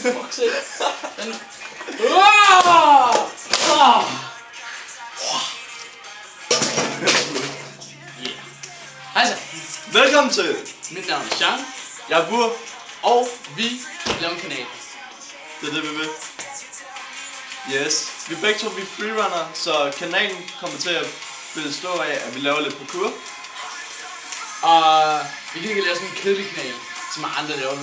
Fuck sake. Hej så. Velkommen til. Mit navn er Jean. Jeg er Bur. Og vi laver en kanal. Det er det, vi vil. Yes. Vi begge to er freerunner, så kanalen kommer til at bestå af, at vi laver lidt parkour. Og vi kan ikke lave sådan en kedelig kanal, som andre laver.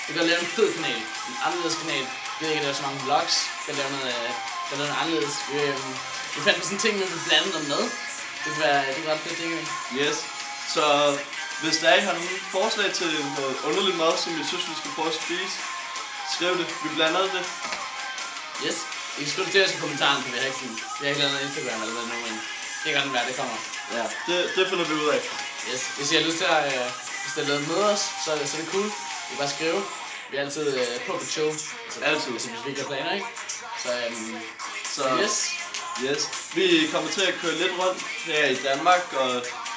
Vi kan lave en fed kanal. En anderledes kanal. Vi kan ikke lave så mange vlogs. Vi kan lave noget anderledes. Vi fandt sådan en ting, vi vil blande noget med. Det kan være ret fedt ting. Yes. Så hvis der er, I har nogle forslag til noget underligt mad, som I synes, vi skal prøve at spise, skriv det. Vi blander det. Yes. I kan skrive det til os i kommentaren, for vi har ikke lavet noget Instagram eller noget men det kan godt være, det kommer. Ja, det finder vi ud af. Yes. Hvis I har lyst til at møde os, så er det cool. I kan bare skrive. Vi er altid på show. Altid. Altså hvis vi ikke har planer, ikke? Så yes. Vi kommer til at køre lidt rundt her i Danmark og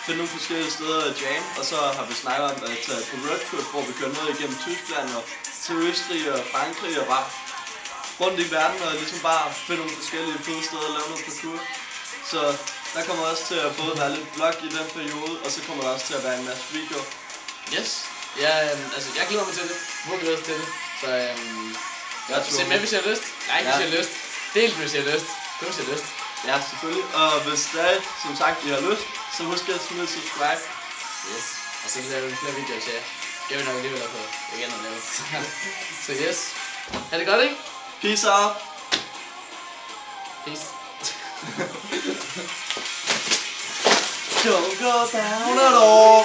finde nogle forskellige steder at jam. Og så har vi snakket om at tage på roadtrip, hvor vi kører ned igennem Tyskland og til Østrig og Frankrig og bare rundt i verden og ligesom bare finde nogle forskellige fede steder og lave noget parkour. Så der kommer også til at både være lidt vlog i den periode, og så kommer der også til at være en masse videoer. Yes. Ja, altså jeg glæder mig til det. Jeg glæder mig til det. Så se med, hvis jeg har lyst. Like, hvis jeg har lyst. Del, hvis jeg har lyst. Kun hvis jeg har lyst. Ja, selvfølgelig. Og hvis der er, som sagt, I har lyst, så husk at smide subscribe. Yes. Og så laver vi flere videoer til jer. Jeg vil nok alligevel have fået igen at lave. Så yes. Ha' det godt, ikke? Peace out. Peace. Don't go down at all.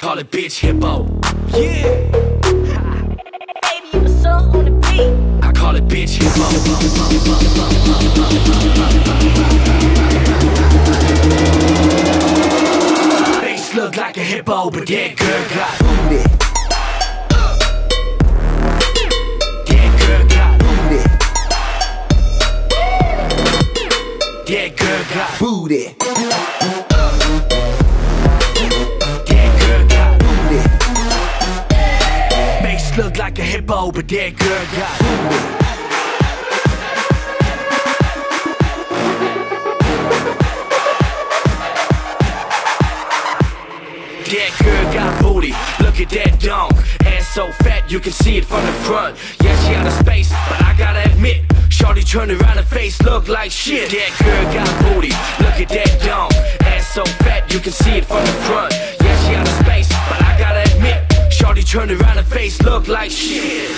Call it bitch hippo. Yeah. Baby, you a song on the beat. I call it bitch hippo. Face look like a hippo, but that girl got booty. That girl got booty. That girl got booty. Look like a hippo, but that girl got booty. That girl got booty, look at that dome. Ass so fat you can see it from the front. Yeah, she out of space, but I gotta admit, shorty turned around her face look like shit. That girl got booty, look at that dome. Ass so fat you can see it from the front. Yeah, she out of space, but I gotta admit, shorty turned around her face look like shit.